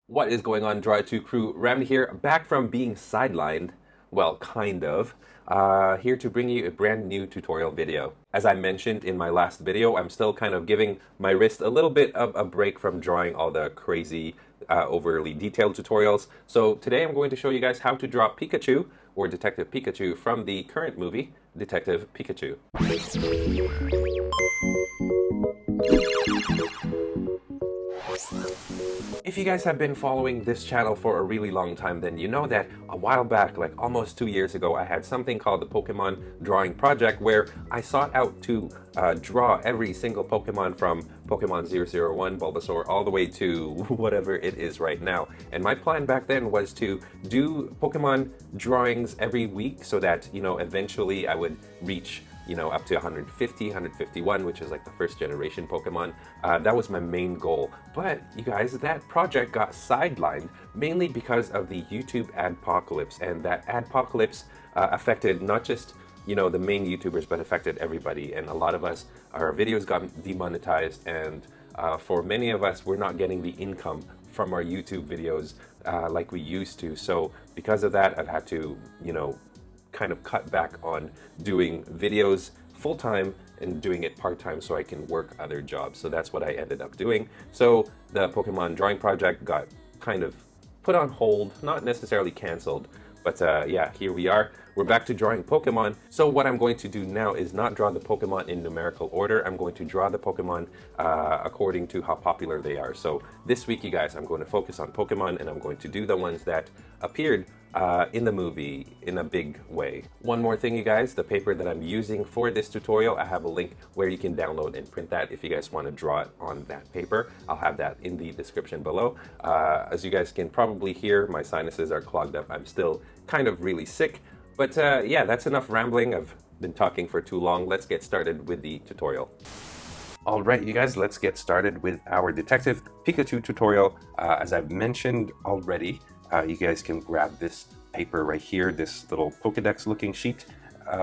What is going on, Draw 2 crew? Ram here, back from being sidelined, well, kind of, here to bring you a brand new tutorial video. As I mentioned in my last video, I'm still kind of giving my wrist a little bit of a break from drawing all the crazy, overly detailed tutorials. So today I'm going to show you guys how to draw Pikachu, or Detective Pikachu, from the current movie, Detective Pikachu. If you guys have been following this channel for a really long time, then you know that a while back, like almost 2 years ago, I had something called the Pokemon Drawing Project, where I sought out to draw every single Pokemon from Pokemon 001, Bulbasaur, all the way to whatever it is right now. And my plan back then was to do Pokemon drawings every week so that, you know, eventually I would reach up to 150, 151, which is like the first generation Pokemon. That was my main goal. But you guys, that project got sidelined mainly because of the YouTube adpocalypse, and that adpocalypse affected not just the main YouTubers, but affected everybody. And a lot of us, our videos got demonetized, and for many of us, we're not getting the income from our YouTube videos like we used to. So because of that, I've had to, kind of cut back on doing videos full-time and doing it part-time so I can work other jobs. So that's what I ended up doing. So the Pokemon drawing project got kind of put on hold, not necessarily canceled, but yeah, here we are. We're back to drawing Pokemon. So what I'm going to do now is not draw the Pokemon in numerical order. I'm going to draw the Pokemon according to how popular they are. So this week, you guys, I'm going to focus on Pokemon, and I'm going to do the ones that appeared in the movie in a big way. One more thing, you guys, the paper that I'm using for this tutorial, I have a link where you can download and print that if you guys want to draw it on that paper. I'll have that in the description below. As you guys can probably hear, my sinuses are clogged up. I'm still kind of really sick. But yeah, that's enough rambling. I've been talking for too long. Let's get started with the tutorial. All right, you guys, let's get started with our Detective Pikachu tutorial. As I've mentioned already, you guys can grab this paper right here, this little Pokedex looking sheet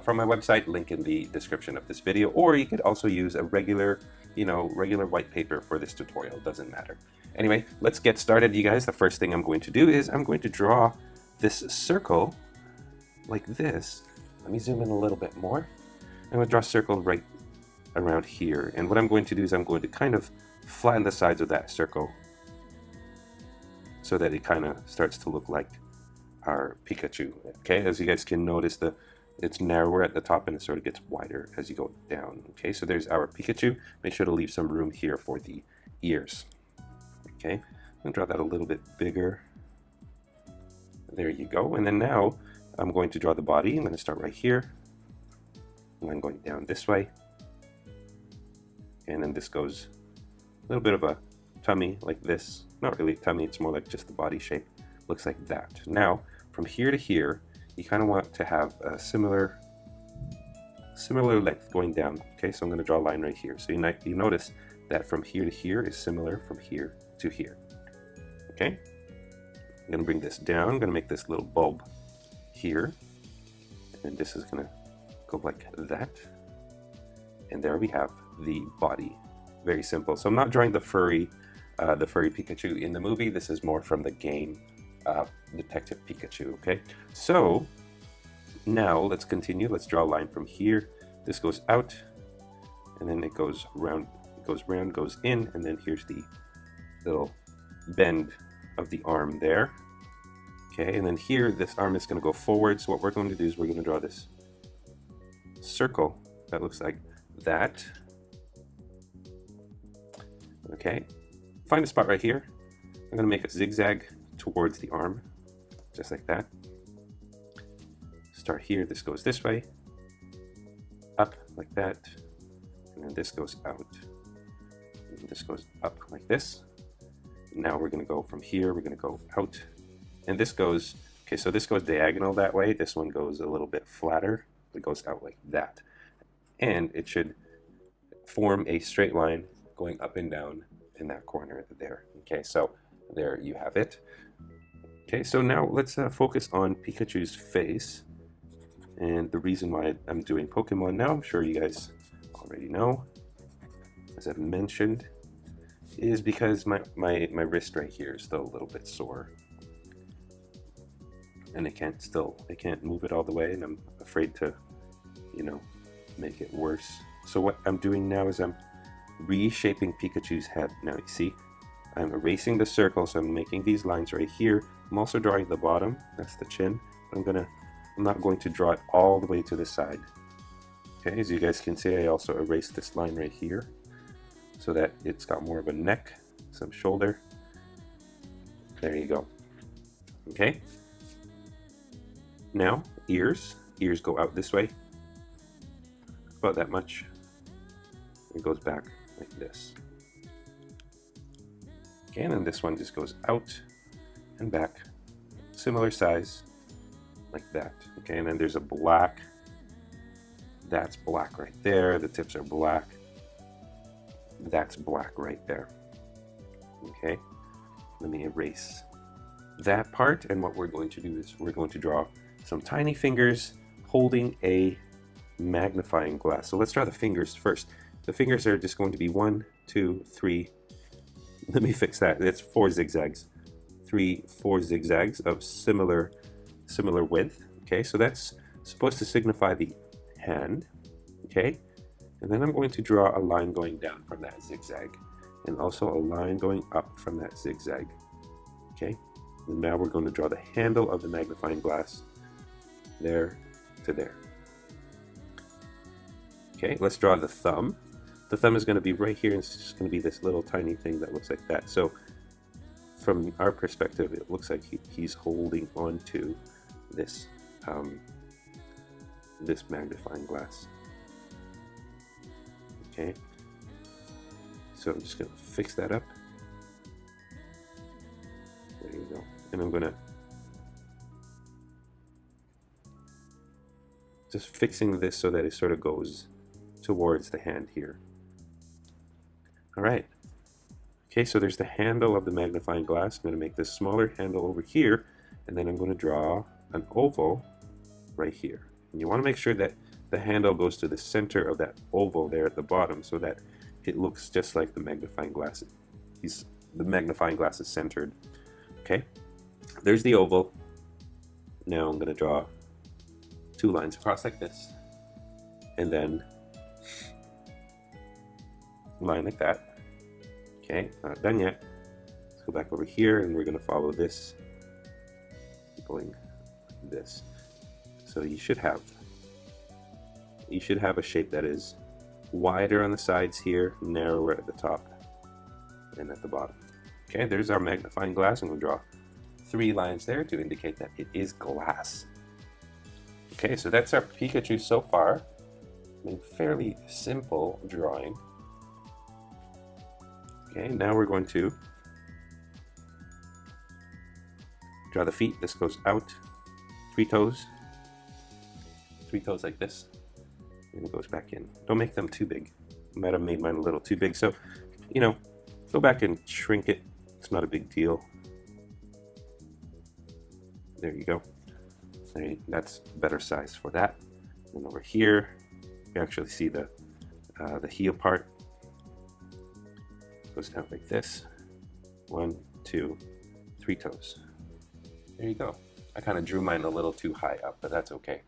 from my website, link in the description of this video, or you could also use a regular white paper for this tutorial, doesn't matter. Anyway, let's get started, you guys. The first thing I'm going to do is I'm going to draw this circle like this. Let me zoom in a little bit more. I'm going to draw a circle right around here, and what I'm going to do is I'm going to kind of flatten the sides of that circle so that it kind of starts to look like our Pikachu. Okay, as you guys can notice, it's narrower at the top and it sort of gets wider as you go down. Okay, so there's our Pikachu. Make sure to leave some room here for the ears. Okay, I'm going to draw that a little bit bigger. There you go. And then now I'm going to draw the body. I'm going to start right here, and I'm going down this way, and then this goes a little bit of a tummy like this. Not really tummy, it's more like just the body shape. Looks like that. Now from here to here, you kind of want to have a similar length going down. Okay, so I'm going to draw a line right here. So you notice that from here to here is similar from here to here. Okay, I'm going to bring this down. I'm going to make this little bulb here, and this is going to go like that, and there we have the body. Very simple. So I'm not drawing the furry Pikachu in the movie. This is more from the game Detective Pikachu. Okay, so now let's continue. Let's draw a line from here. This goes out, and then it goes round, goes in, and then here's the little bend of the arm there. Okay, and then here, this arm is going to go forward. So what we're going to do is we're going to draw this circle that looks like that. Okay, find a spot right here. I'm going to make a zigzag towards the arm, just like that. Start here, this goes this way, up like that, and then this goes out, and this goes up like this. Now we're going to go from here, we're going to go out, and this goes, okay, so this goes diagonal that way. This one goes a little bit flatter. It goes out like that. And it should form a straight line going up and down in that corner there. Okay, so there you have it. Okay, so now let's focus on Pikachu's face. And the reason why I'm doing Pokemon now, I'm sure you guys already know. As I've mentioned, is because my wrist right here is still a little bit sore. And I can't move it all the way, and I'm afraid to, you know, make it worse. So what I'm doing now is I'm reshaping Pikachu's head. Now you see, I'm erasing the circle, so I'm making these lines right here. I'm also drawing the bottom, that's the chin. But I'm not going to draw it all the way to the side. Okay, as you guys can see, I also erased this line right here so that it's got more of a neck, some shoulder. There you go. Okay. Now, ears. Ears go out this way. About that much. It goes back like this. Okay, and then this one just goes out and back. Similar size, like that. Okay, and then there's a black. That's black right there. The tips are black. That's black right there. Okay, let me erase that part, and what we're going to do is we're going to draw some tiny fingers holding a magnifying glass. So let's draw the fingers first. The fingers are just going to be 1, 2, 3. Let me fix that. It's 4 zigzags. 4 zigzags of similar width. Okay, so that's supposed to signify the hand. Okay, and then I'm going to draw a line going down from that zigzag, and also a line going up from that zigzag. Okay, and now we're going to draw the handle of the magnifying glass there to there. Okay, let's draw the thumb. The thumb is going to be right here, and it's just going to be this little tiny thing that looks like that. So from our perspective, it looks like he's holding on to this this magnifying glass. Okay, so I'm just going to fix that up. There you go. And I'm going to just fixing this so that it sort of goes towards the hand here. All right. Okay, so there's the handle of the magnifying glass. I'm going to make this smaller handle over here, and then I'm going to draw an oval right here. And you want to make sure that the handle goes to the center of that oval there at the bottom, so that it looks just like the magnifying glass. The magnifying glass is centered. Okay, there's the oval. Now I'm going to draw 2 lines across like this, and then line like that. Okay, not done yet. Let's go back over here, and we're going to follow this, going like this. So you should have a shape that is wider on the sides here, narrower at the top, and at the bottom. Okay, there's our magnifying glass, and we'll draw 3 lines there to indicate that it is glass. Okay, so that's our Pikachu so far. I mean, fairly simple drawing. Okay, now we're going to draw the feet. This goes out, 3 toes. 3 toes like this, and it goes back in. Don't make them too big. I might have made mine a little too big, so, you know, go back and shrink it. It's not a big deal. There you go. That's better size for that. And over here, you actually see the heel part. Goes down like this. 1, 2, 3 toes. There you go. I kind of drew mine a little too high up, but that's okay.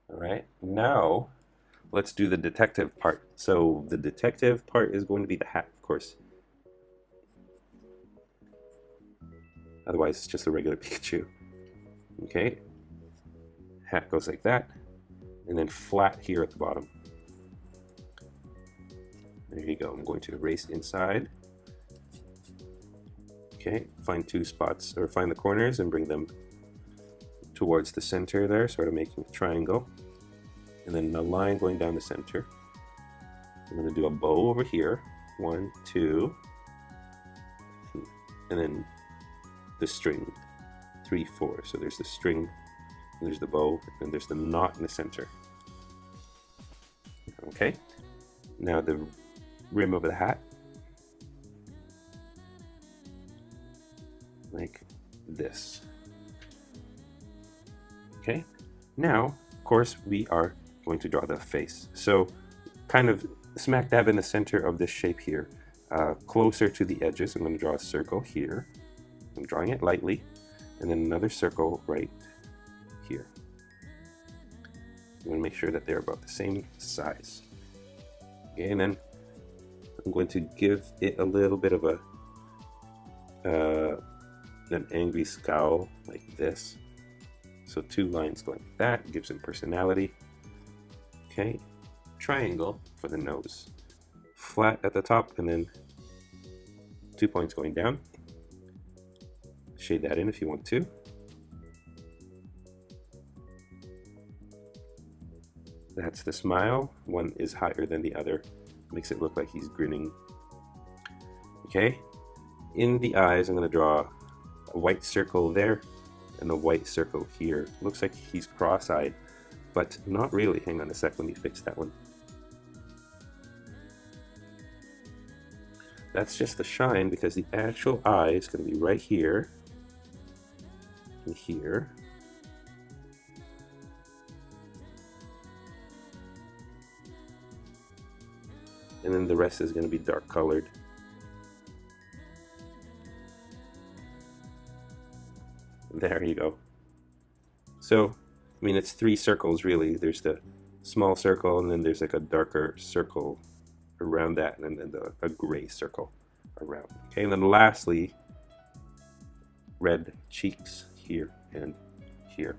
All right, now let's do the detective part. So the detective part is going to be the hat, of course. Otherwise, it's just a regular Pikachu. Okay, hat goes like that, and then flat here at the bottom. There you go. I'm going to erase inside. Okay, find 2 spots, or find the corners and bring them towards the center there, sort of making a triangle. And then a line going down the center. I'm going to do a bow over here. 1, 2, and then the string. 3, 4. So there's the string, and there's the bow, and there's the knot in the center. Okay, now the rim of the hat, like this. Okay, now of course we are going to draw the face. So kind of smack dab in the center of this shape here, closer to the edges. I'm going to draw a circle here. I'm drawing it lightly, and then another circle right here. I'm going to make sure that they're about the same size. Okay, and then I'm going to give it a little bit of an angry scowl like this. So 2 lines going like that, gives him personality. Okay, triangle for the nose. Flat at the top, and then 2 points going down. Shade that in if you want to. That's the smile. One is higher than the other. Makes it look like he's grinning. Okay, in the eyes, I'm going to draw a white circle there and a white circle here. Looks like he's cross-eyed, but not really. Hang on a sec, let me fix that one. That's just the shine, because the actual eye is going to be right here and here. And then the rest is going to be dark colored. There you go. So, I mean, it's 3 circles really. There's the small circle, and then there's like a darker circle around that, and then a gray circle around. Okay, and then lastly, red cheeks here and here.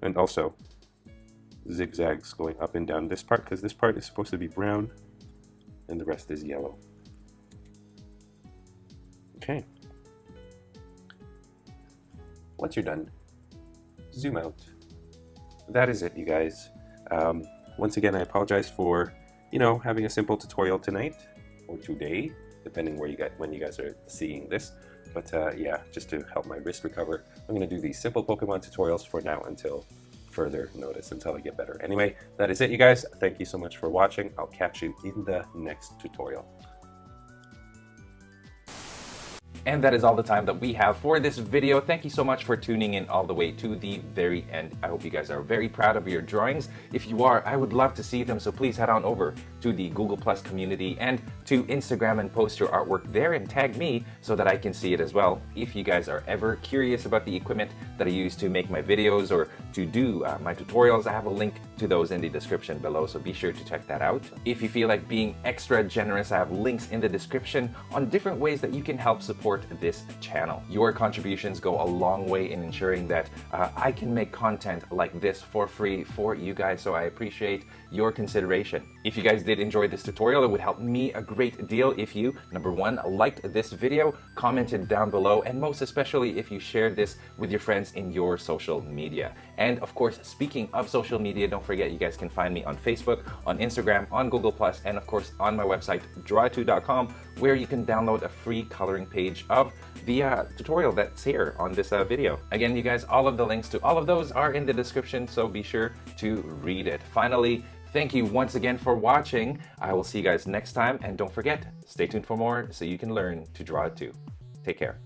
And also zigzags going up and down this part, because this part is supposed to be brown and the rest is yellow. Okay. Once you're done, zoom out. That is it, you guys. Once again, I apologize for, having a simple tutorial tonight or today, depending when you guys are seeing this. But yeah, just to help my wrist recover, I'm going to do these simple Pokemon tutorials for now until further notice, until I get better. Anyway, that is it, you guys. Thank you so much for watching. I'll catch you in the next tutorial. And that is all the time that we have for this video. Thank you so much for tuning in all the way to the very end. I hope you guys are very proud of your drawings. If you are, I would love to see them, so please head on over to the Google Plus community and to Instagram and post your artwork there and tag me so that I can see it as well. If you guys are ever curious about the equipment that I use to make my videos or to do my tutorials, I have a link to those in the description below, so be sure to check that out. If you feel like being extra generous, I have links in the description on different ways that you can help support this channel. Your contributions go a long way in ensuring that I can make content like this for free for you guys, so I appreciate your consideration. If you guys did enjoy this tutorial, it would help me a great deal if you, number 1, liked this video, commented down below, and most especially if you shared this with your friends in your social media. And of course, speaking of social media, don't forget you guys can find me on Facebook, on Instagram, on Google+, and of course on my website, draw2.com, where you can download a free coloring page of the tutorial that's here on this video. Again, you guys, all of the links to all of those are in the description, so be sure to read it. Finally, thank you once again for watching. I will see you guys next time, and don't forget, stay tuned for more so you can learn to draw too. Take care.